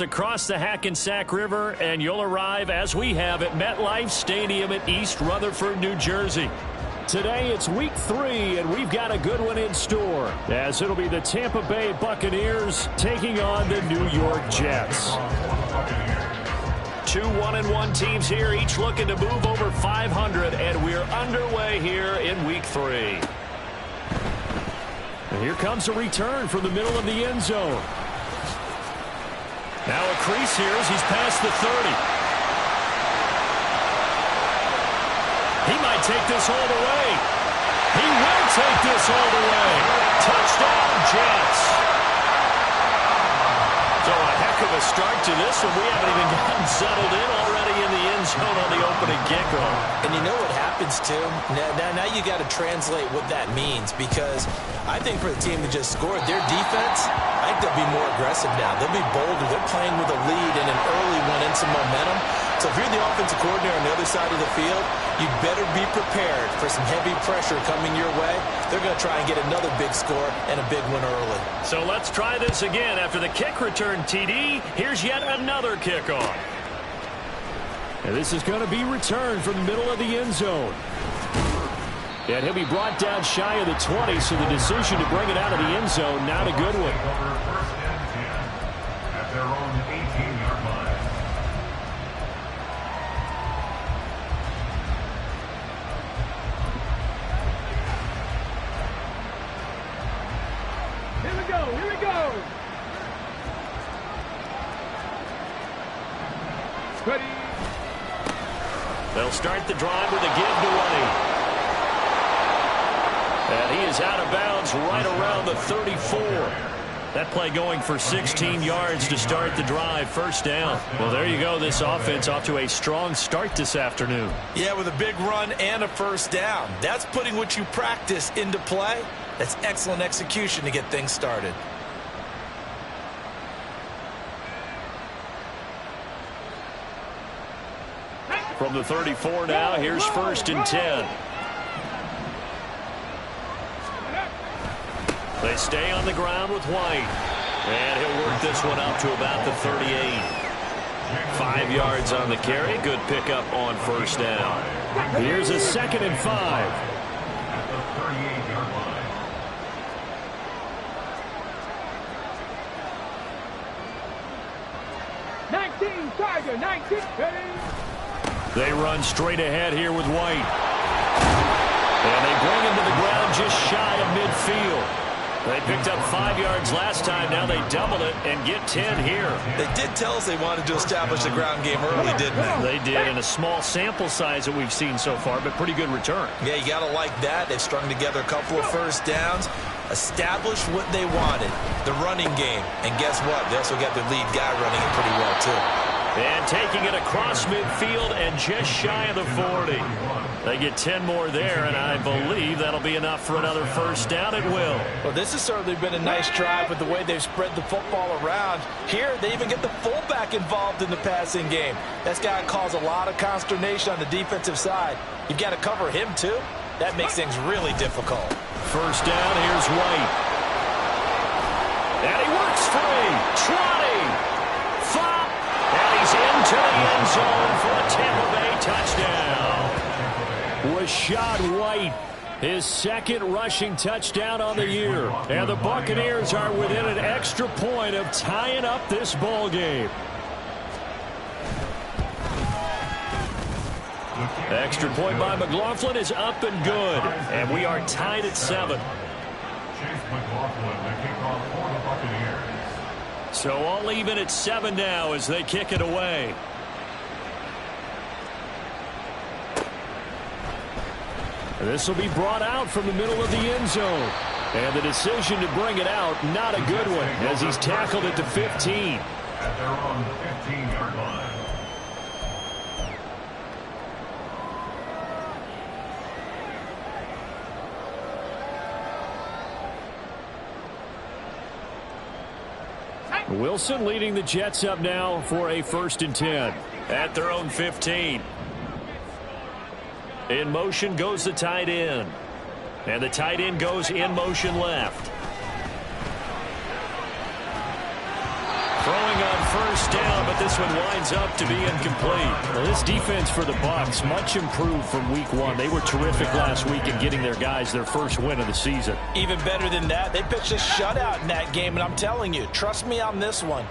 Across the Hackensack River, and you'll arrive, as we have, at MetLife Stadium at East Rutherford, New Jersey. Today it's week 3, and we've got a good one in store, as it'll be the Tampa Bay Buccaneers taking on the New York Jets. Two 1-1 teams here, each looking to move over 500, and we're underway here in week 3. And here comes a return from the middle of the end zone. Now a crease here as he's past the 30. He might take this all the way. He will take this all the way. Touchdown, Jets. So a heck of a start to this one. We haven't even gotten settled in already in the end zone on the opening kickoff. And you know what happens, too? Now you got to translate what that means, because I think for the team that just scored, their defense, I think they'll be more aggressive now. They'll be bolder. They're playing with a lead and an early one and some momentum. So if you're the offensive coordinator on the other side of the field, you better be prepared for some heavy pressure coming your way. They're going to try and get another big score and a big one early. So let's try this again. After the kick return TD, here's yet another kickoff. And this is going to be returned from the middle of the end zone. And he'll be brought down shy of the 20, so the decision to bring it out of the end zone, not a good one. First and 10 at their own 18-yard line. Here we go, here we go. Ready. They'll start the drive with a give to White. And he is out of bounds right around the 34. That play going for 16 yards to start the drive. First down. Well, there you go. This offense off to a strong start this afternoon. Yeah, with a big run and a first down. That's putting what you practice into play. That's excellent execution to get things started. From the 34 now, here's first and 10. They stay on the ground with White. And he'll work this one out to about the 38. 5 yards on the carry. Good pickup on first down. Here's a 2nd and 5. At the 38-yard line. 19, Tiger, 19. Ready. They run straight ahead here with White. And they bring him to the ground just shy of midfield. They picked up 5 yards last time. Now they doubled it and get 10 here. They did tell us they wanted to establish the ground game early, didn't they? They did, in a small sample size that we've seen so far, but pretty good return. Yeah, you got to like that. They've strung together a couple of first downs, established what they wanted, the running game. And guess what? They also got their lead guy running it pretty well, too. And taking it across midfield and just shy of the 40. They get 10 more there, and I believe that'll be enough for another first down at will. Well, this has certainly been a nice drive with the way they've spread the football around. Here, they even get the fullback involved in the passing game. That's got to cause a lot of consternation on the defensive side. You've got to cover him, too. That makes things really difficult. First down, here's White. And he works free. 20. 5. And he's into the end zone for a Tampa Bay touchdown. Rashad White, his 2nd rushing touchdown on the year. And the Buccaneers are within an extra point of tying up this ball game. Extra point by McLaughlin is up and good. And we are tied at 7. Chase McLaughlin, the kickoff for the Buccaneers. So all even at 7 now as they kick it away. This will be brought out from the middle of the end zone. And the decision to bring it out, not a good one, as he's tackled at the 15. At their own 15-yard line. Wilson leading the Jets up now for a 1st and 10 at their own 15. In motion goes the tight end. And the tight end goes in motion left. Throwing on first down, but this one winds up to be incomplete. Well, this defense for the Bucs, much improved from week one. They were terrific last week in getting their guys their first win of the season. Even better than that, they pitched a shutout in that game, and I'm telling you, trust me on this one.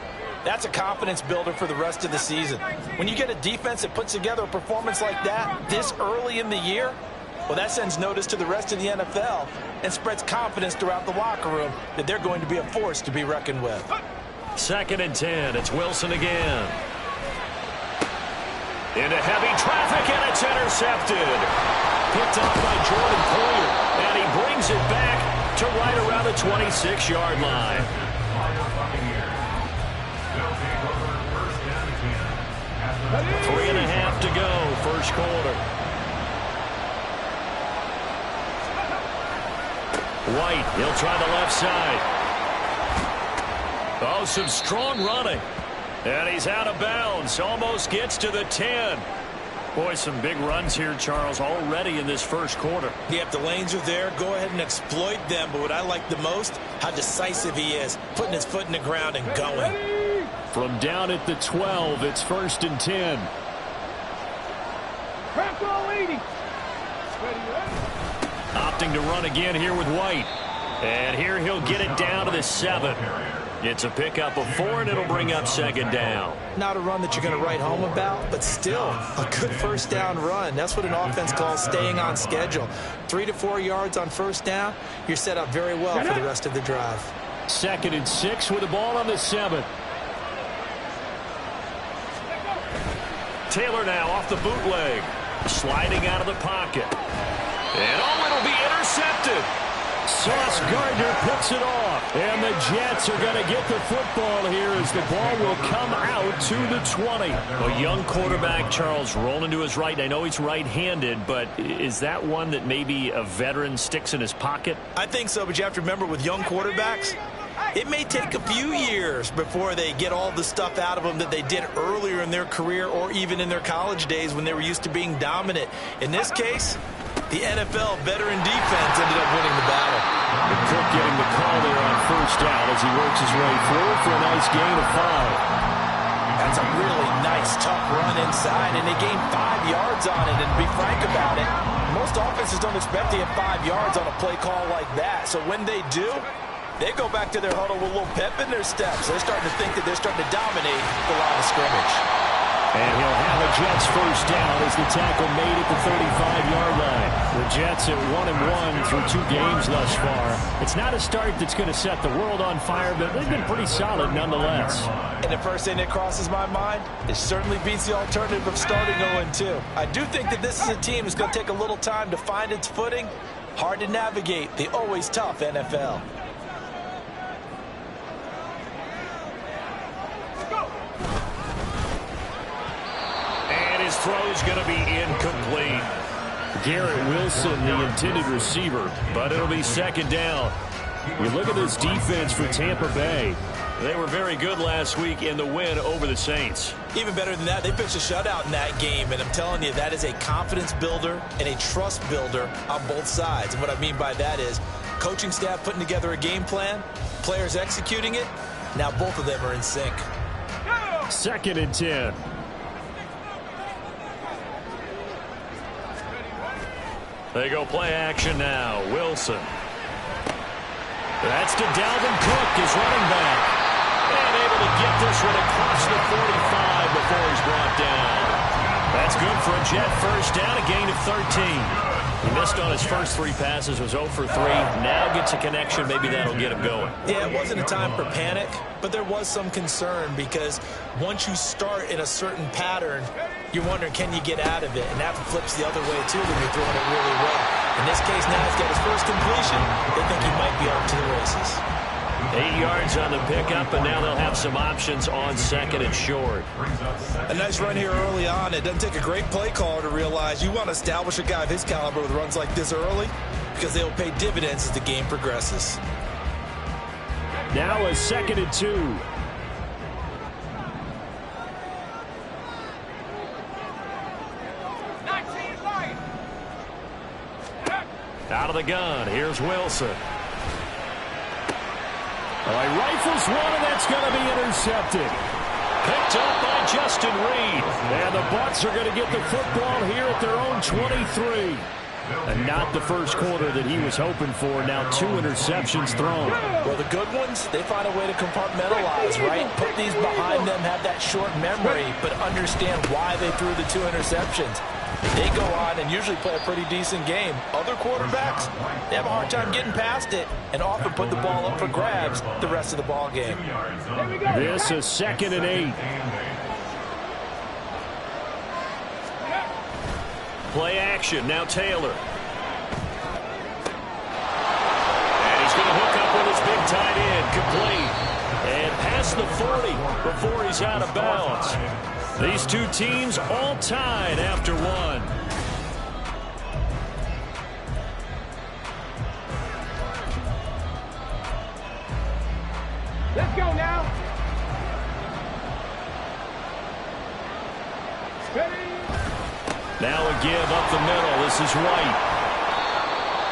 That's a confidence builder for the rest of the season. When you get a defense that puts together a performance like that this early in the year, well, that sends notice to the rest of the NFL and spreads confidence throughout the locker room that they're going to be a force to be reckoned with. 2nd and 10. It's Wilson again. Into heavy traffic, and it's intercepted. Picked off by Jordan Poyer, and he brings it back to right around the 26-yard line. 3.5 to go, first quarter. White, he'll try the left side. Oh, some strong running. And he's out of bounds. Almost gets to the 10. Boy, some big runs here, Charles, already in this first quarter. Yeah, if the lanes are there, go ahead and exploit them. But what I like the most, how decisive he is, putting his foot in the ground and going. From down at the 12, it's 1st and 10. Crack all 80. Opting to run again here with White. And here he'll get it down to the 7. It's a pickup of 4, and it'll bring up 2nd down. Not a run that you're going to write home about, but still a good first down run. That's what an offense calls staying on schedule. 3 to 4 yards on first down, you're set up very well for the rest of the drive. 2nd and 6 with the ball on the 7. Taylor now off the bootleg. Sliding out of the pocket. And it'll be intercepted. Sauce Gardner picks it off. And the Jets are going to get the football here as the ball will come out to the 20. A young quarterback, Charles, rolling to his right. I know he's right-handed, but is that one that maybe a veteran sticks in his pocket? I think so, but you have to remember with young quarterbacks, it may take a few years before they get all the stuff out of them that they did earlier in their career or even in their college days when they were used to being dominant. In this case, the NFL veteran defense ended up winning the battle. And Cook getting the call there on first down as he works his way forward for a nice gain of 5. That's a really nice, tough run inside, and they gained 5 yards on it. And to be frank about it, most offenses don't expect to get 5 yards on a play call like that. So when they do, they go back to their huddle with a little pep in their steps. They're starting to think that they're starting to dominate the line of scrimmage. And he'll have a Jets first down as the tackle made at the 35-yard line. The Jets at 1-1 through 2 games thus far. It's not a start that's going to set the world on fire, but they've been pretty solid nonetheless. And the first thing that crosses my mind, it certainly beats the alternative of starting 0-2. I do think that this is a team that's going to take a little time to find its footing. Hard to navigate the always tough NFL. His throw's going to be incomplete. Garrett Wilson, the intended receiver, but it'll be 2nd down. You look at this defense for Tampa Bay. They were very good last week in the win over the Saints. Even better than that, they pitched a shutout in that game, and I'm telling you, that is a confidence builder and a trust builder on both sides. And what I mean by that is coaching staff putting together a game plan, players executing it. Now both of them are in sync. 2nd and 10. They go play action now. Wilson. That's to Dalvin Cook, his running back. And able to get this one across the 45 before he's brought down. That's good for a Jet first down, a gain of 13. He missed on his first 3 passes, was 0 for 3. Now gets a connection. Maybe that'll get him going. Yeah, it wasn't a time for panic, but there was some concern because once you start in a certain pattern, you're wondering, can you get out of it? And that flips the other way, too, when you're throwing it really well. In this case, now he's got his first completion. They think he might be off to the races. 8 yards on the pickup, and now they'll have some options on 2nd and short. A nice run here early on. It doesn't take a great play caller to realize you want to establish a guy of his caliber with runs like this early because they'll pay dividends as the game progresses. Now a 2nd and 2. Out of the gun, here's Wilson. Oh, he rifles one, and that's going to be intercepted. Picked up by Justin Reed. And the Bucs are going to get the football here at their own 23. And not the first quarter that he was hoping for. Now 2 interceptions thrown. Well, the good ones, they find a way to compartmentalize, right? Put these behind them, have that short memory, but understand why they threw the 2 interceptions. They go on and usually play a pretty decent game. Other quarterbacks, they have a hard time getting past it and often put the ball up for grabs the rest of the ball game. This is 2nd and 8. Play action, now Taylor. And he's going to hook up with his big tight end, complete. And past the 40 before he's out of bounds. These two teams all tied after 1. Let's go now. Ready. Now a give up the middle. This is White.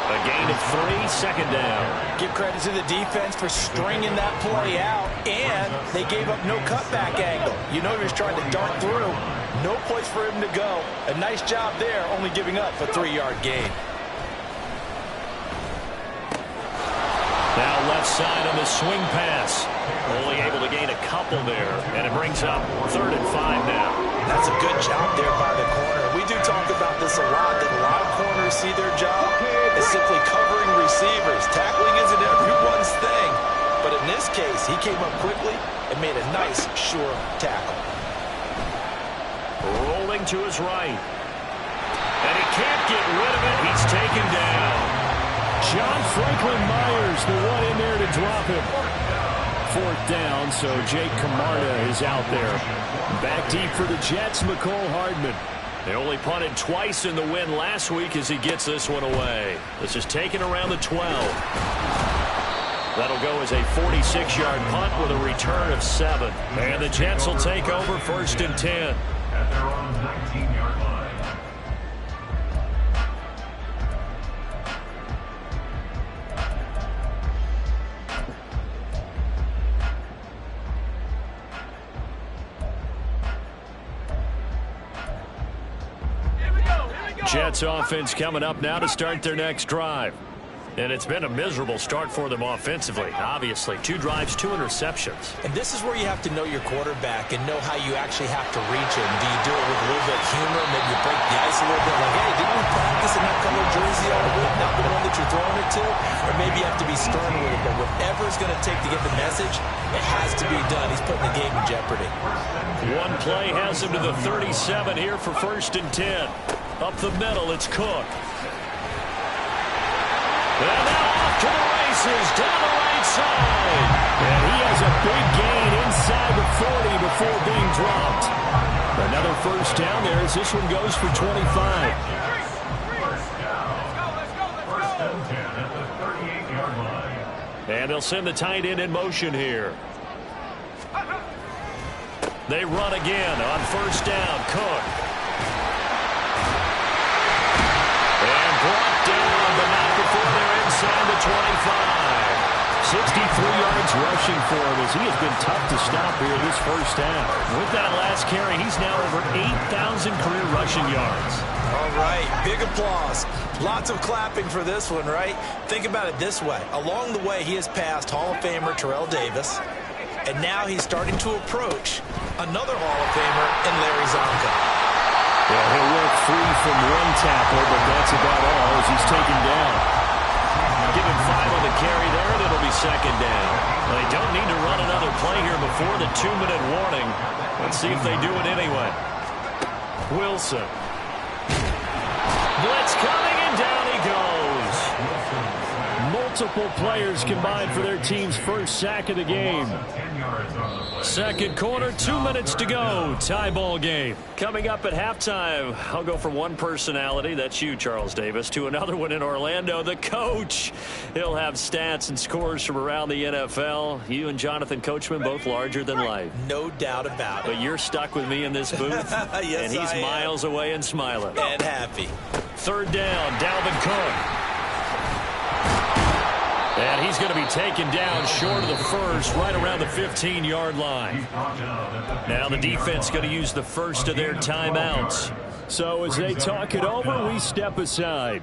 A gain of 3, 2nd down. Give credit to the defense for stringing that play out, and they gave up no cutback angle. You know he was trying to dart through. No place for him to go. A nice job there, only giving up a 3-yard gain. Now left side on the swing pass. Only able to gain a couple there, and it brings up 3rd and 5 now. That's a good job there by the corner. We do talk about this a lot, that a lot of corners see their job as simply covering receivers. Tackling isn't everyone's thing. But in this case, he came up quickly and made a nice, sure tackle. Rolling to his right. And he can't get rid of it. He's taken down. John Franklin Myers, the one in there to drop him. 4th down, so Jake Camarda is out there. Back deep for the Jets, McCole Hardman. They only punted twice in the win last week as he gets this one away. This is taken around the 12. That'll go as a 46-yard punt with a return of 7. And the Jets will take over 1st and 10. At their own 19-yard line. Jets offense coming up now to start their next drive. And it's been a miserable start for them offensively, obviously. 2 drives, 2 interceptions. And this is where you have to know your quarterback and know how you actually have to reach him. Do you do it with a little bit of humor? Maybe you break the ice a little bit like, hey, didn't we practice in that color jersey all week, not the one that you're throwing it to? Or maybe you have to be stern with it. But whatever it's going to take to get the message, it has to be done. He's putting the game in jeopardy. One play has him to the 37 here for 1st and 10. Up the middle, it's Cook. And now off to the races, down the right side. And he has a big gain inside the 40 before being dropped. Another 1st down there as this one goes for 25. First and 10 at the 38-yard line. And they'll send the tight end in motion here. They run again on 1st down. Cook. And brought down, but not before they're inside the 25. 63 yards rushing for him as he has been tough to stop here this 1st half. With that last carry, he's now over 8,000 career rushing yards. All right, big applause. Lots of clapping for this one, right? Think about it this way. Along the way, he has passed Hall of Famer Terrell Davis, and now he's starting to approach another Hall of Famer in Larry Zonka. Well, he'll work free from one tackle, but that's about all as he's taken down. Give him 5 on the carry there, and it'll be 2nd down. Well, they don't need to run another play here before the 2-minute warning. Let's see if they do it anyway. Wilson. Blitz coming, and down he goes. Multiple players combined for their team's 1st sack of the game. 2nd quarter, 2 minutes to go. Tie ball game. Coming up at halftime, I'll go from one personality, that's you, Charles Davis, to another one in Orlando, the coach. He'll have stats and scores from around the NFL. You and Jonathan Coachman both larger than life. No doubt about it. But you're stuck with me in this booth, Yes, and he's miles away and smiling. And happy. 3rd down, Dalvin Cook. And he's going to be taken down short of the first, right around the 15-yard line. Now the defense going to use the first of their timeouts. So as they talk it over, we step aside.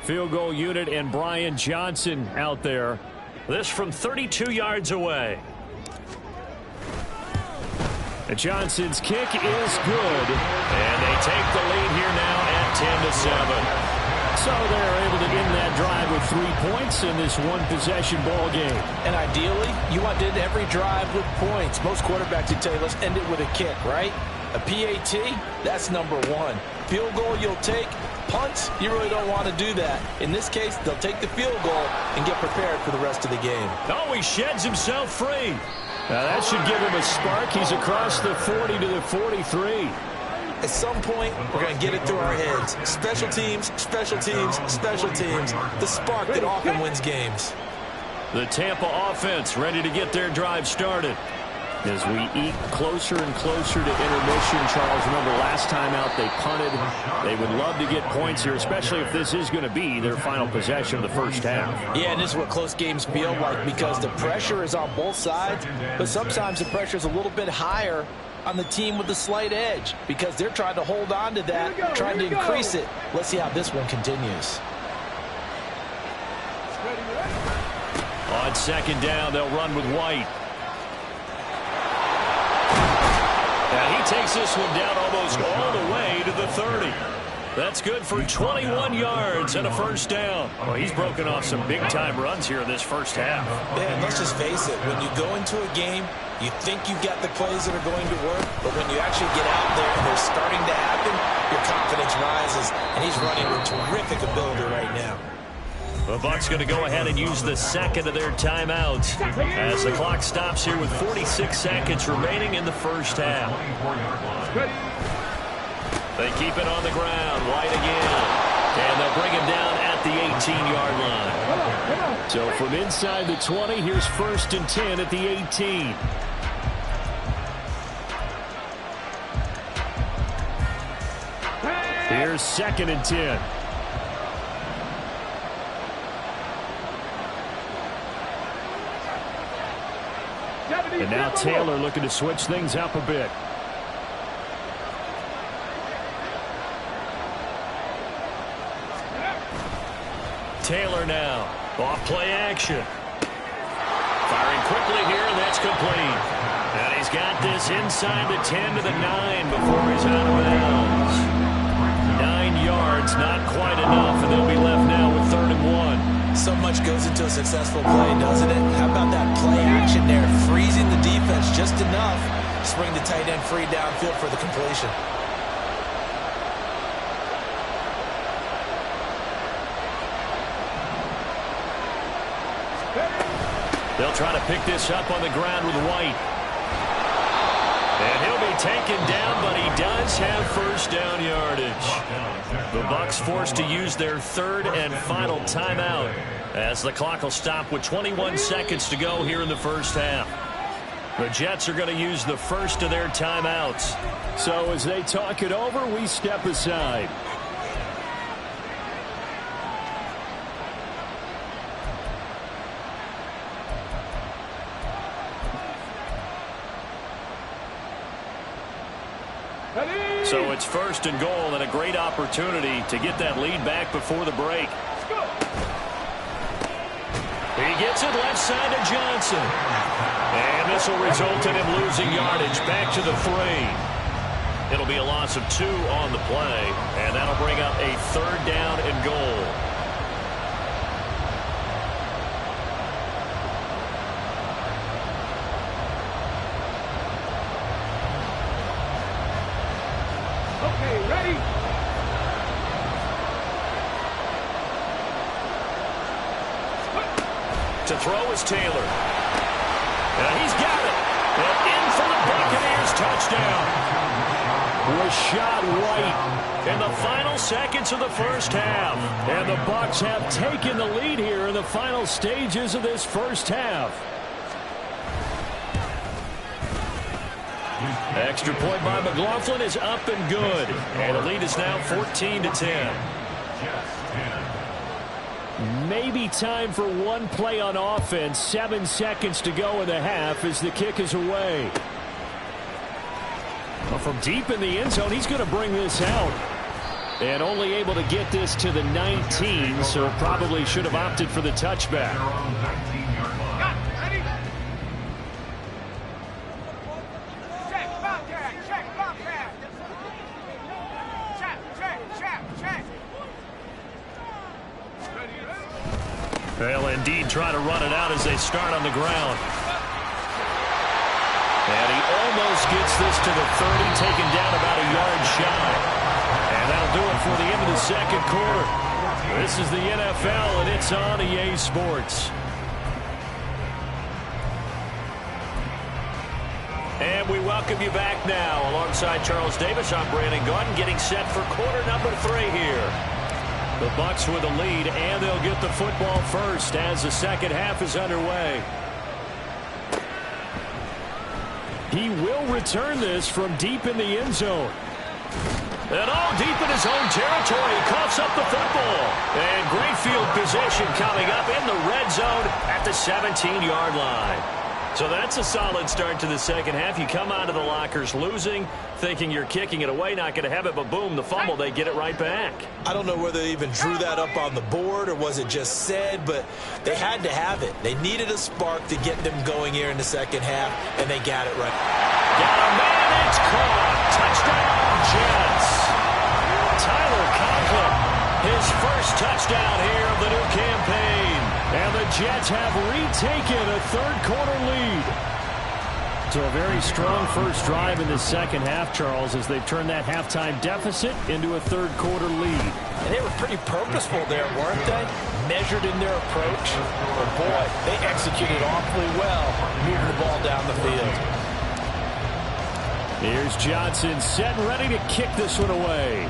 Field goal unit and Brian Johnson out there. This from 32 yards away. And Johnson's kick is good. And they take the lead here now at 10-7. So they're able to end that drive with 3 points in this one-possession ball game. And ideally, you want to end every drive with points. Most quarterbacks would tell you, let's end it with a kick, right? A PAT, that's number one. Field goal you'll take. Punts, you really don't want to do that. In this case, they'll take the field goal and get prepared for the rest of the game. Oh, he sheds himself free. Now that should give him a spark. He's across the 40 to the 43. At some point, we're going to get it through our heads. Special teams, special teams, special teams. The spark that often wins games. The Tampa offense ready to get their drive started. As we eke closer and closer to intermission, Charles, remember last time out they punted. They would love to get points here, especially if this is going to be their final possession of the first half. Yeah, and this is what close games feel like because the pressure is on both sides, but sometimes the pressure is a little bit higher on the team with the slight edge because they're trying to hold on to that, trying to increase it. Let's see how this one continues. On second down, they'll run with White. And he takes this one down almost all the way to the 30. That's good for 21 yards and a first down. Well, he's broken off some big-time runs here in this first half. Yeah, and let's just face it. When you go into a game, you think you've got the plays that are going to work, but when you actually get out there and they're starting to happen, your confidence rises, and he's running with terrific ability right now. The Bucs going to go ahead and use the second of their timeouts as the clock stops here with 46 seconds remaining in the first half. They keep it on the ground. White again. And they'll bring him down at the 18-yard line. So from inside the 20, here's 1st and 10 at the 18. Here's 2nd and 10. And now Taylor looking to switch things up a bit. Taylor now. Off play action. Firing quickly here, and that's complete. And he's got this inside the 10 to the 9 before he's out of bounds. 9 yards, not quite enough, and they'll be left now with 3rd and 1. So much goes into a successful play, doesn't it? How about that play action there? Freezing the defense just enough to bring the tight end free downfield for the completion. They'll try to pick this up on the ground with White. And he'll be taken down, but he does have first down yardage. The Bucs forced to use their 3rd and final timeout as the clock will stop with 21 seconds to go here in the first half. The Jets are going to use the first of their timeouts. So as they talk it over, we step aside. So it's 1st and goal and a great opportunity to get that lead back before the break. He gets it left side to Johnson. And this will result in him losing yardage back to the 3. It'll be a loss of 2 on the play, and that'll bring up a 3rd down and goal. Okay, ready? To throw is Taylor. And he's got it. And in for the Buccaneers touchdown. Rashad White in the final seconds of the first half. And the Bucs have taken the lead here in the final stages of this first half. Extra point by McLaughlin is up and good. And the lead is now 14-10. Maybe time for one play on offense. 7 seconds to go in the half as the kick is away. Well, from deep in the end zone, he's going to bring this out. And only able to get this to the 19, so probably should have opted for the touchback. They'll indeed try to run it out as they start on the ground. And he almost gets this to the 30, taken down about a yard shy. And that'll do it for the end of the second quarter. This is the NFL, and it's on EA Sports. And we welcome you back now. Alongside Charles Davis, I'm Brandon Gaudin, getting set for quarter number 3 here. The Bucs with a lead, and they'll get the football first as the second half is underway. He will return this from deep in the end zone. And all deep in his own territory, he coughs up the football. And great field position coming up in the red zone at the 17-yard line. So that's a solid start to the second half. You come out of the lockers losing, thinking you're kicking it away, not going to have it, but boom, the fumble, they get it right back. I don't know whether they even drew that up on the board or was it just said, but they had to have it. They needed a spark to get them going here in the second half, and they got it right. Got a man, it's caught. Touchdown, Jets. Tyler Conklin, his first touchdown here of the new campaign. And the Jets have retaken a third-quarter lead. So a very strong first drive in the second half, Charles, as they've turned that halftime deficit into a third-quarter lead. And they were pretty purposeful there, weren't they? Measured in their approach. But boy, they executed awfully well, moving the ball down the field. Here's Johnson set and ready to kick this one away.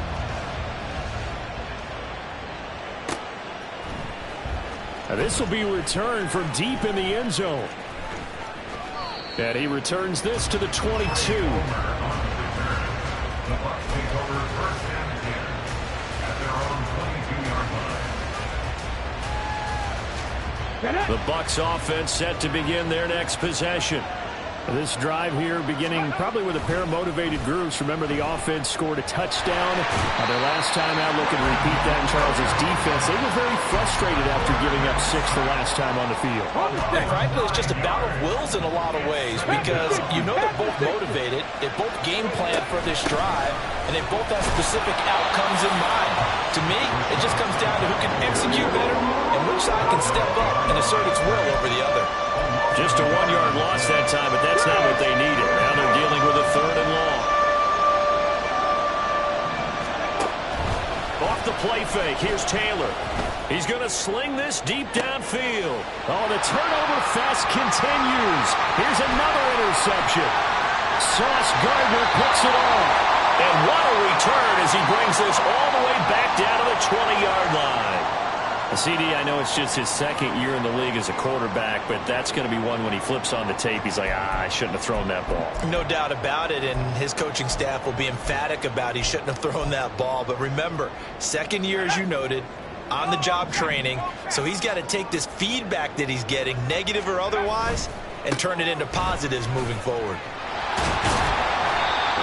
This will be returned from deep in the end zone. And he returns this to the 22. The Bucs offense set to begin their next possession. This drive here beginning probably with a pair of motivated groups. Remember, the offense scored a touchdown. Their last time out, looking to repeat that in Charles' defense. They were very frustrated after giving up 6 the last time on the field. And frankly, it's just a battle of wills in a lot of ways because you know they're both motivated. They both game plan for this drive, and they both have specific outcomes in mind. To me, it just comes down to who can execute better and which side can step up and assert its will over the other. Just a 1-yard loss that time, but that's not what they needed. Now they're dealing with a 3rd and long. Off the play fake, here's Taylor. He's going to sling this deep downfield. Oh, the turnover fest continues. Here's another interception. Sauce Gardner picks it off. And what a return as he brings this all the way back down to the 20-yard line. CD, I know it's just his second year in the league as a quarterback, but that's going to be one when he flips on the tape, he's like, I shouldn't have thrown that ball. No doubt about it, and his coaching staff will be emphatic about he shouldn't have thrown that ball. But remember, second year, as you noted, on-the-job training, so he's got to take this feedback that he's getting, negative or otherwise, and turn it into positives moving forward.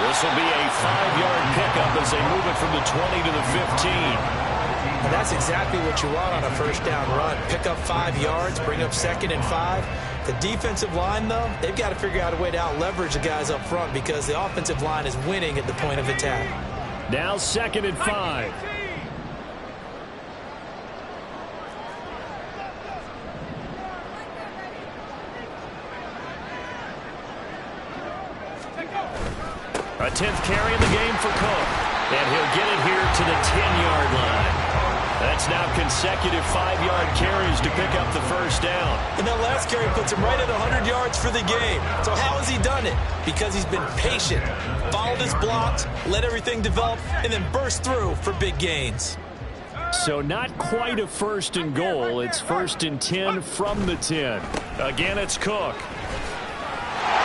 This will be a 5-yard pickup as they move it from the 20 to the 15. And that's exactly what you want on a first down run. Pick up 5 yards, bring up 2nd and 5. The defensive line, though, they've got to figure out a way to out-leverage the guys up front because the offensive line is winning at the point of attack. Now 2nd and 5. A 10th carry in the game for Cook. And he'll get it here to the 10-yard line. That's now consecutive 5-yard carries to pick up the first down. And that last carry puts him right at 100 yards for the game. So how has he done it? Because he's been patient, followed his blocks, let everything develop, and then burst through for big gains. So not quite a 1st and goal. It's 1st and 10 from the 10. Again, it's Cook.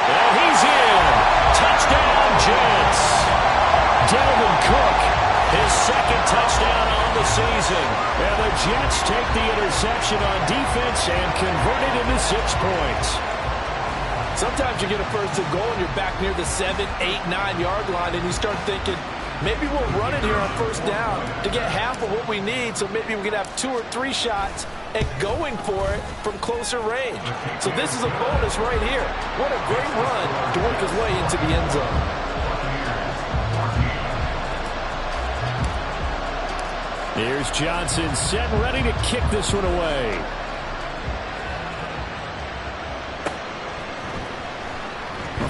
And he's in. Touchdown, Jets. Dalvin Cook His second touchdown on the season. And the Jets take the interception on defense and convert it into 6 points. Sometimes you get a first and goal and you're back near the 7, 8, 9-yard line, and you start thinking, maybe we'll run it here on first down to get half of what we need, so maybe we can have 2 or 3 shots at going for it from closer range. So this is a bonus right here. What a great run to work his way into the end zone. Here's Johnson set and ready to kick this one away.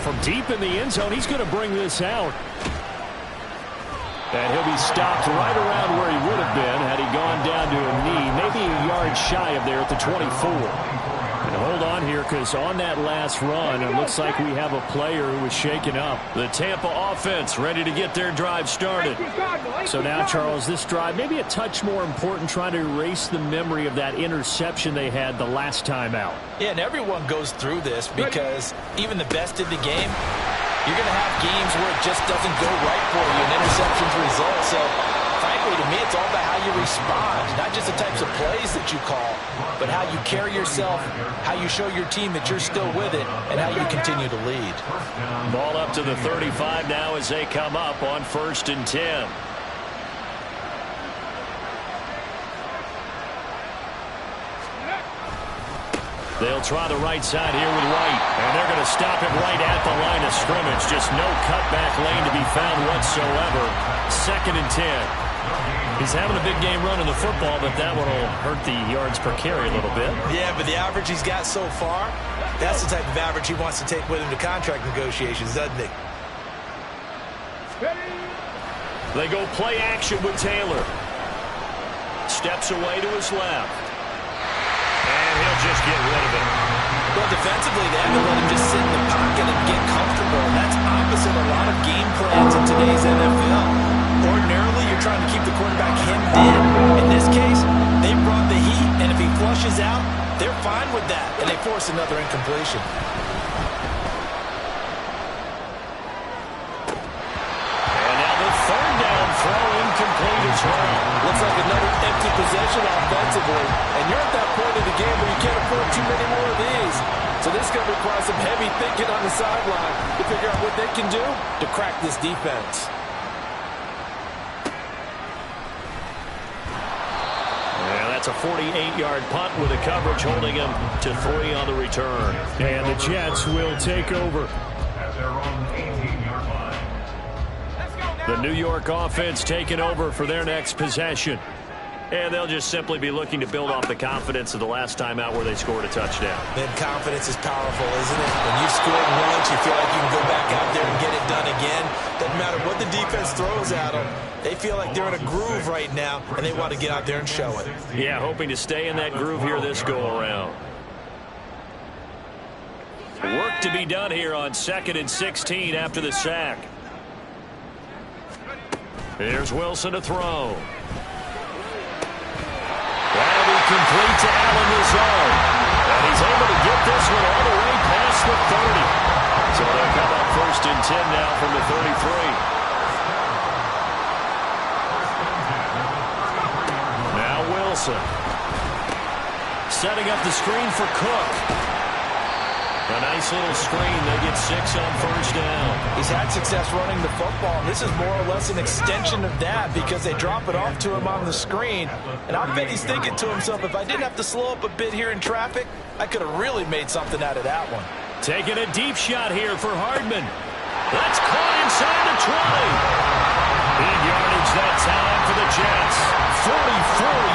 From deep in the end zone, he's going to bring this out. And he'll be stopped right around where he would have been had he gone down to a knee, maybe a yard shy of there at the 24. And hold on here, because on that last run, it looks like we have a player who was shaken up. The Tampa offense ready to get their drive started. So now, Charles, this drive maybe a touch more important, trying to erase the memory of that interception they had the last time out. Yeah, and everyone goes through this because even the best in the game, you're going to have games where it just doesn't go right for you, and interceptions result. So, frankly, to me, it's all about how you respond, not just the types of plays that you call, but how you carry yourself, how you show your team that you're still with it, and how you continue to lead. Ball up to the 35 now as they come up on 1st and 10. They'll try the right side here with White, and they're going to stop him right at the line of scrimmage. Just no cutback lane to be found whatsoever. 2nd and 10. He's having a big game running the football, but that one will hurt the yards per carry a little bit. Yeah, but the average he's got so far, that's the type of average he wants to take with him to contract negotiations, doesn't he? They go play action with Taylor. Steps away to his left. And he'll just get rid of it. Well, defensively, they haven't let him just sit in the pocket and get comfortable. And that's opposite a lot of game plans in today's NFL. Ordinarily, you're trying to keep the quarterback hemmed in. In this case, they brought the heat, and if he flushes out, they're fine with that, and they force another incompletion. And now the 3rd down throw incomplete as well. Looks like another empty possession offensively, and you're at that point in the game where you can't afford too many more of these. So this is going to require some heavy thinking on the sideline to figure out what they can do to crack this defense. That's a 48-yard punt with a coverage holding him to 3 on the return. And the Jets will take over. At their own 18-yard line. The New York offense taking over for their next possession. And they'll just simply be looking to build off the confidence of the last time out where they scored a touchdown. Then confidence is powerful, isn't it? When you've scored once, you feel like you can go back out there and get it done again. Doesn't matter what the defense throws at them. They feel like they're in a groove right now, and they want to get out there and show it. Yeah, hoping to stay in that groove here this go-around. Work to be done here on 2nd and 16 after the sack. Here's Wilson to throw. That'll be complete to Allen Lazard. And he's able to get this one all the way past the 30. So they'll come up 1st and 10 now from the 33. Now Wilson. Setting up the screen for Cook. A nice little screen. They get 6 on 1st down. He's had success running the football, and this is more or less an extension of that because they drop it off to him on the screen. And I bet he's thinking to himself, if I didn't have to slow up a bit here in traffic, I could have really made something out of that one. Taking a deep shot here for Hardman. That's caught inside the 20. Big yardage that time for the Jets. 44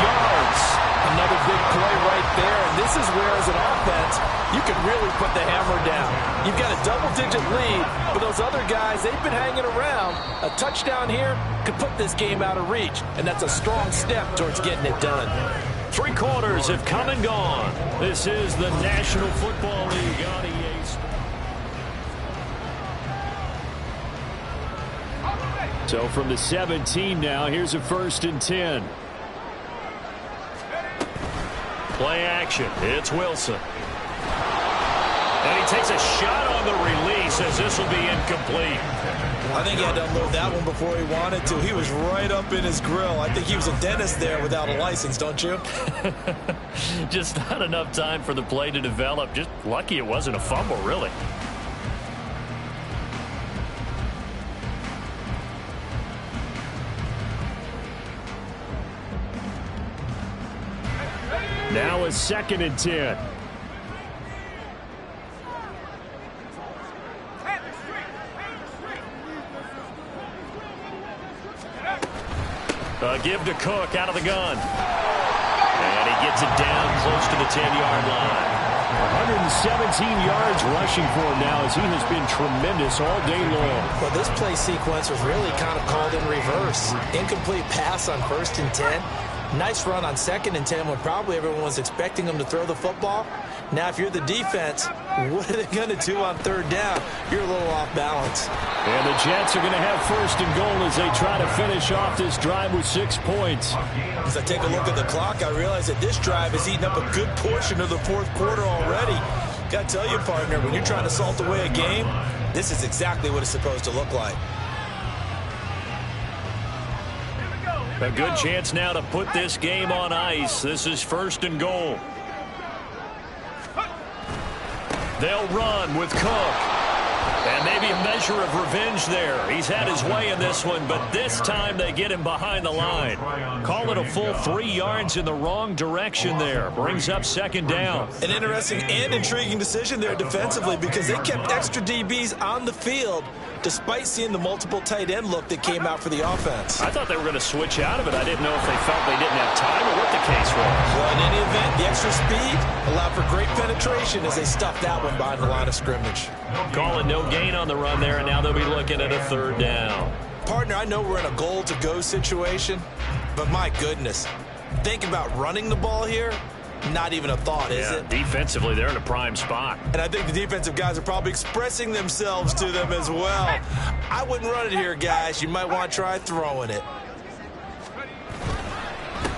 yards. Another big play right there, and this is where, as an offense, you can really put the hammer down. You've got a double-digit lead, but those other guys, they've been hanging around. A touchdown here could put this game out of reach, and that's a strong step towards getting it done. 3 quarters have come and gone. This is the National Football League on EA Sports. So from the 17 now, here's a 1st and 10. Play action. It's Wilson. And he takes a shot on the release as this will be incomplete. I think he had to unload that one before he wanted to. He was right up in his grill. I think he was a dentist there without a license, don't you? Just not enough time for the play to develop. Just lucky it wasn't a fumble, really. Now a 2nd and 10. Give to Cook out of the gun. And he gets it down close to the 10-yard line. 117 yards rushing for him now as he has been tremendous all day long. Well, this play sequence was really kind of called in reverse. Incomplete pass on 1st and 10. Nice run on 2nd and 10 when probably everyone was expecting him to throw the football. Now, if you're the defense, what are they going to do on 3rd down? You're a little off balance. And the Jets are going to have 1st and goal as they try to finish off this drive with 6 points. As I take a look at the clock, I realize that this drive has eaten up a good portion of the 4th quarter already. Got to tell you, partner, when you're trying to salt away a game, this is exactly what it's supposed to look like. A good chance now to put this game on ice. This is 1st and goal. They'll run with Cook. And maybe a measure of revenge there. He's had his way in this one, but this time they get him behind the line. Call it a full 3 yards in the wrong direction there. Brings up 2nd down. An interesting and intriguing decision there defensively because they kept extra DBs on the field despite seeing the multiple tight end look that came out for the offense. I thought they were going to switch out of it. I didn't know if they felt they didn't have time or what the case was. Well, in any event, the extra speed allowed for great penetration as they stuffed that one behind the line of scrimmage. Calling no gain on the run there, and now they'll be looking at a 3rd down. Partner, I know we're in a goal-to-go situation, but my goodness, think about running the ball here. Not even a thought, is it? Defensively, they're in a prime spot. And I think the defensive guys are probably expressing themselves to them as well. I wouldn't run it here, guys. You might want to try throwing it.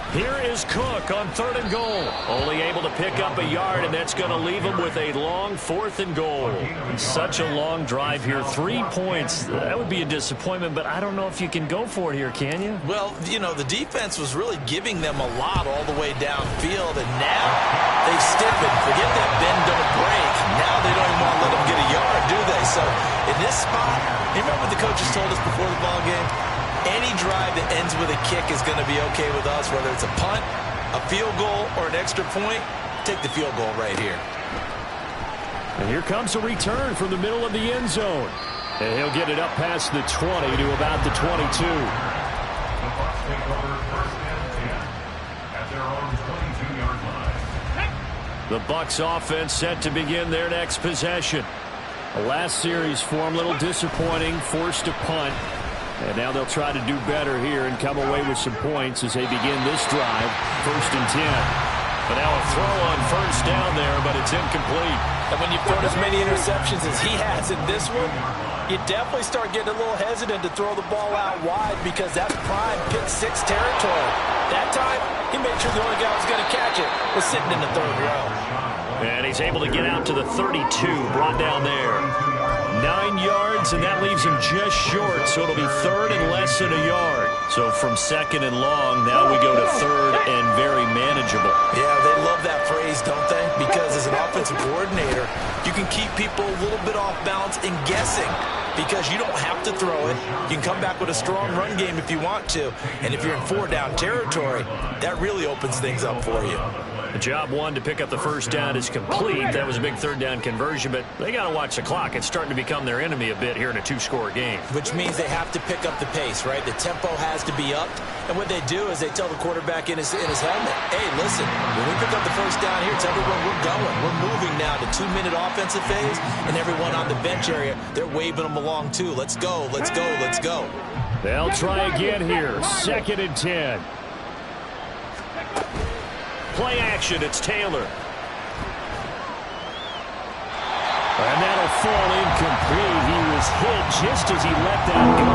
Here is Cook on 3rd and goal. Only able to pick up a yard, and that's going to leave him with a long 4th and goal. Such a long drive here. 3 points. That would be a disappointment, but I don't know if you can go for it here, can you? Well, you know, the defense was really giving them a lot all the way downfield, and now they've stiffened. Forget that bend, don't break. Now they don't even want to let them get a yard, do they? So in this spot, you remember what the coaches told us before the ball game? Any drive that ends with a kick is going to be okay with us, whether it's a punt, a field goal, or an extra point. Take the field goal right here. And here comes a return from the middle of the end zone. And he'll get it up past the 20 to about the 22. The Bucs take over 1st and 10 at their own 22-yard line. The Bucs offense set to begin their next possession. The last series for them, a little disappointing, forced to punt. And now they'll try to do better here and come away with some points as they begin this drive, 1st and 10. But now a throw on 1st down there, but it's incomplete. And when you've thrown as many interceptions as he has in this one, you definitely start getting a little hesitant to throw the ball out wide because that's prime pick 6 territory. That time, he made sure the only guy who was going to catch it was sitting in the 3rd row. And he's able to get out to the 32, brought down there. 9 yards, and that leaves him just short, so it'll be 3rd and less than a yard. So from 2nd and long, now we go to 3rd and very manageable. Yeah, they love that phrase, don't they? Because as an offensive coordinator, you can keep people a little bit off balance and guessing because you don't have to throw it. You can come back with a strong run game if you want to. And if you're in 4-down territory, that really opens things up for you. The job 1 to pick up the 1st down is complete. That was a big 3rd down conversion, but they got to watch the clock. It's starting to become their enemy a bit here in a 2-score game. Which means they have to pick up the pace, right? The tempo has to be upped. And what they do is they tell the quarterback in his helmet, hey, listen, when we pick up the 1st down here, tell everyone we're going. We're moving now to 2-minute offensive phase, and everyone on the bench area, they're waving them along too. Let's go, let's go, let's go. They'll try again here. 2nd and 10. Play action, it's Taylor. And that'll fall incomplete. He was hit just as he let that go.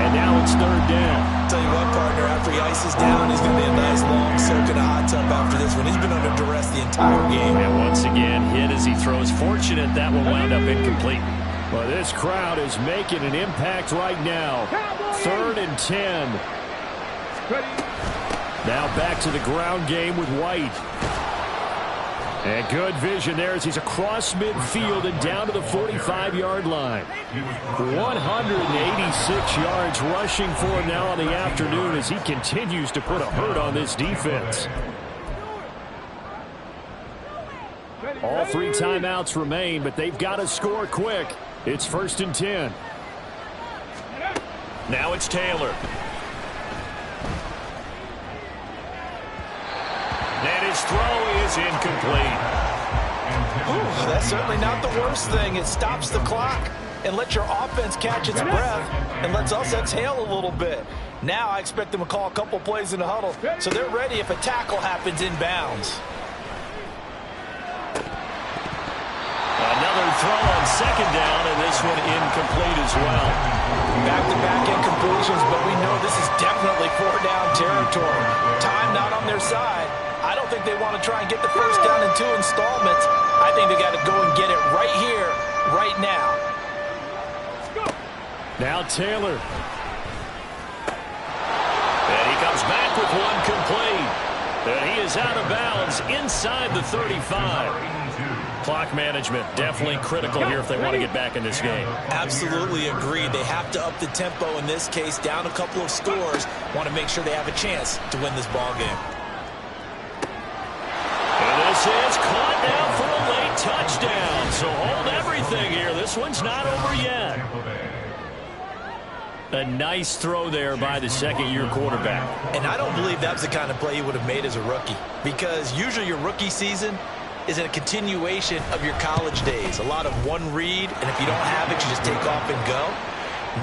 And now it's third down. Tell you what, partner, after he ices down, he's going to be a nice long soak in a hot tub after this one. He's been under duress the entire game. And once again, hit as he throws. Fortunate that one wound up incomplete. Well, this crowd is making an impact right now. 3rd and 10. Now back to the ground game with White. And good vision there as he's across midfield and down to the 45-yard line. 186 yards rushing for him now on the afternoon as he continues to put a hurt on this defense. All 3 timeouts remain, but they've got to score quick. It's 1st and 10. Now it's Taylor. And his throw is incomplete. Ooh, that's certainly not the worst thing. It stops the clock and lets your offense catch its breath and lets us exhale a little bit. Now I expect them to call a couple plays in the huddle so they're ready if a tackle happens inbounds. Another throw on 2nd down, and this one incomplete as well. Back-to-back incompletions, but we know this is definitely 4-down territory. Time not on their side. I don't think they want to try and get the first down in 2 installments. I think they got to go and get it right here, right now. Now Taylor. And he comes back with one complete. And he is out of bounds inside the 35. Clock management definitely critical here if they want to get back in this game. Absolutely agreed. They have to up the tempo in this case, down a couple of scores. Want to make sure they have a chance to win this ball game. And this is caught now for a late touchdown. So hold everything here. This one's not over yet. A nice throw there by the 2nd-year quarterback. And I don't believe that's the kind of play he would have made as a rookie, because usually your rookie season is a continuation of your college days. A lot of one read, and if you don't have it, you just take off and go.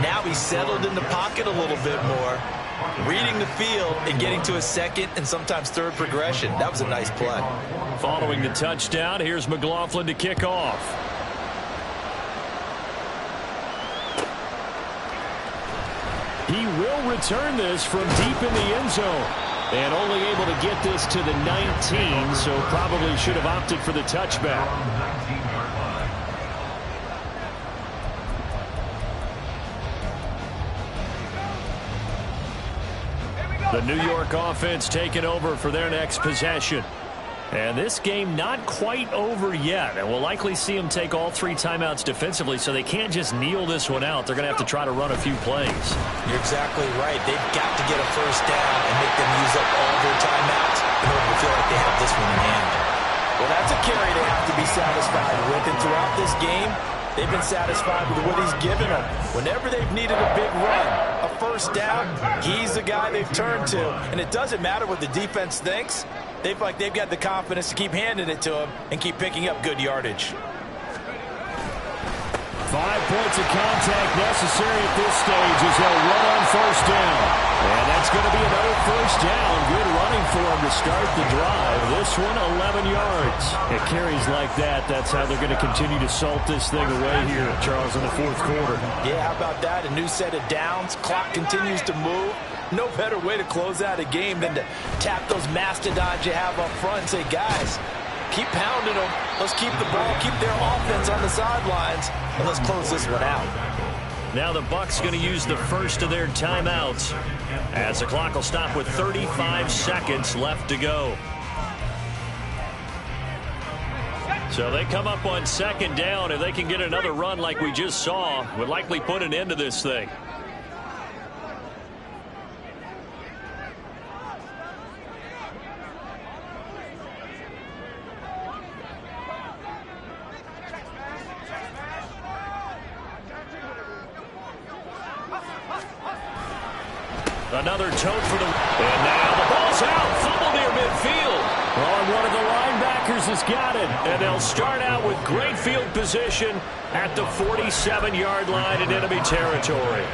Now he's settled in the pocket a little bit more, reading the field and getting to a 2nd and sometimes 3rd progression. That was a nice play. Following the touchdown, here's McLaughlin to kick off. He will return this from deep in the end zone. And only able to get this to the 19, so probably should have opted for the touchback. The New York offense taking over for their next possession. And this game not quite over yet. And we'll likely see them take all 3 timeouts defensively, so they can't just kneel this one out. They're going to have to try to run a few plays. You're exactly right. They've got to get a first down and make them use up all their timeouts in order to feel like they have this one in hand. Well, that's a carry they have to be satisfied with. And throughout this game, they've been satisfied with what he's given them. Whenever they've needed a big run, a first down, he's the guy they've turned to. And it doesn't matter what the defense thinks. They feel like they've got the confidence to keep handing it to him and keep picking up good yardage. 5 points of contact necessary at this stage as they'll run on first down. And that's going to be another first down. Good running for him to start the drive. This one, 11 yards. It carries like that. That's how they're going to continue to salt this thing away here, Charles, in the 4th quarter. Yeah, how about that? A new set of downs. Clock continues to move. No better way to close out a game than to tap those mastodons you have up front and say, guys, keep pounding them. Let's keep the ball, keep their offense on the sidelines, and let's close this one out. Now the Bucs going to use the first of their timeouts as the clock will stop with 35 seconds left to go. So they come up on 2nd down. If they can get another run like we just saw, would likely put an end to this thing. Another tote for the... And now the ball's out. Fumble near midfield. Well, one of the linebackers has got it. And they'll start out with great field position at the 47-yard line in enemy territory.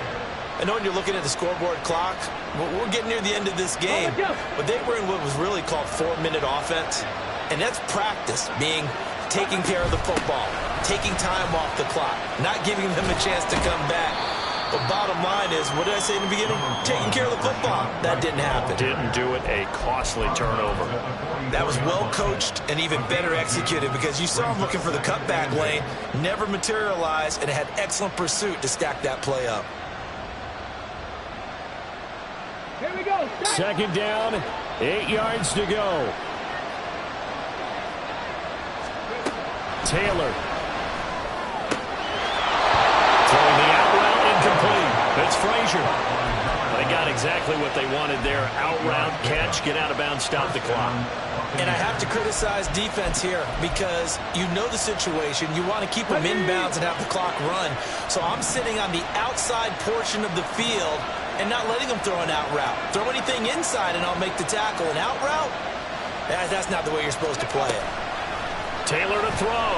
I know when you're looking at the scoreboard clock, we're getting near the end of this game. But they were in what was really called 4-minute offense. And that's practice, being taking care of the football, taking time off the clock, not giving them a chance to come back. But bottom line is, what did I say in the beginning? Taking care of the football. That didn't happen. Didn't do it. A costly turnover. That was well coached and even better executed because you saw him looking for the cutback lane, never materialized, and had excellent pursuit to stack that play up. Here we go. Second down, 8 yards to go. Taylor. Throwing the out route incomplete. It's Frazier. They got exactly what they wanted there. Out route, catch, get out of bounds, stop the clock. And I have to criticize defense here because you know the situation. You want to keep them inbounds and have the clock run. So I'm sitting on the outside portion of the field and not letting them throw an out route. Throw anything inside and I'll make the tackle. An out route? That's not the way you're supposed to play it. Taylor to throw.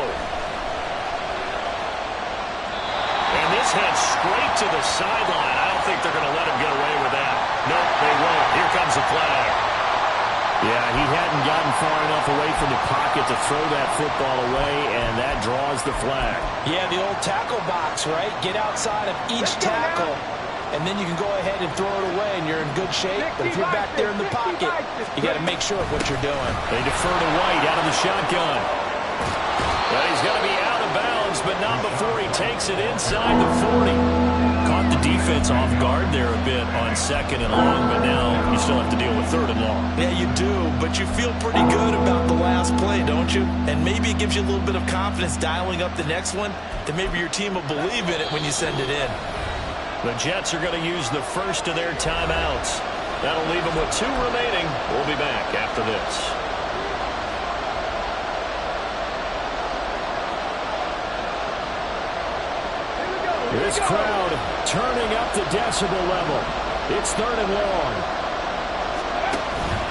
And this heads straight to the sideline. I don't think they're going to let him get away with that. Nope, they won't. Here comes a flag. Yeah, he hadn't gotten far enough away from the pocket to throw that football away, and that draws the flag. Yeah, the old tackle box, right? Get outside of each tackle, and then you can go ahead and throw it away, and you're in good shape. But if you're back there in the pocket, you got to make sure of what you're doing. They defer to White out of the shotgun. Well, he's going to be out of bounds, but not before he takes it inside the 40. Caught the defense off guard there a bit on second and long, but now you still have to deal with third and long. Yeah, you do, but you feel pretty good about the last play, don't you? And maybe it gives you a little bit of confidence dialing up the next one, that maybe your team will believe in it when you send it in. The Jets are going to use the first of their timeouts. That'll leave them with 2 remaining. We'll be back after this. This crowd turning up the decibel level. It's third and long.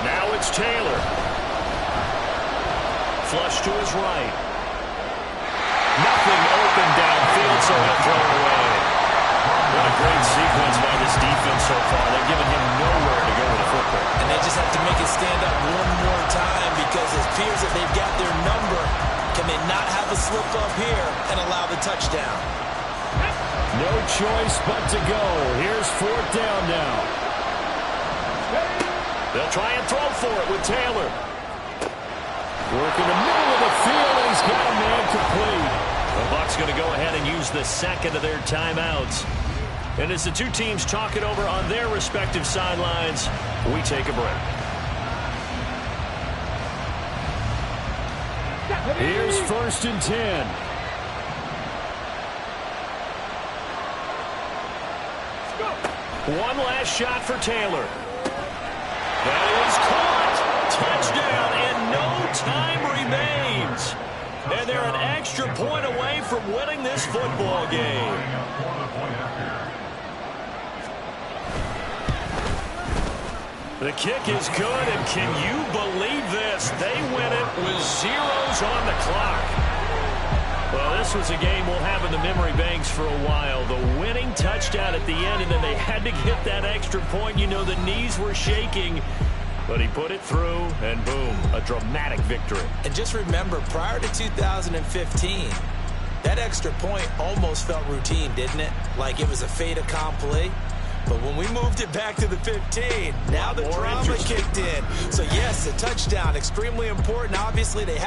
Now it's Taylor. Flush to his right. Nothing open downfield, so he'll throw it away. What a great sequence by this defense so far. They've given him nowhere to go with the football. And they just have to make it stand up one more time because it appears that they've got their number. Can they not have a slip up here and allow the touchdown? No choice but to go. Here's 4th down now. They'll try and throw for it with Taylor. Working the middle of the field, and he's got a man complete. The Bucs going to go ahead and use the second of their timeouts. And as the two teams talk it over on their respective sidelines, we take a break. Here's 1st and 10. One last shot for Taylor. That is caught. Touchdown, and no time remains. And they're an extra point away from winning this football game. The kick is good, and can you believe this? They win it with zeros on the clock. Well, this was a game we'll have in the memory banks for a while. The winning touchdown at the end, and then they had to get that extra point. You know, the knees were shaking, but he put it through, and boom, a dramatic victory. And just remember, prior to 2015, that extra point almost felt routine, didn't it? Like it was a fait accompli. But when we moved it back to the 15, now the drama kicked in. So, yes, a touchdown, extremely important. Obviously, they have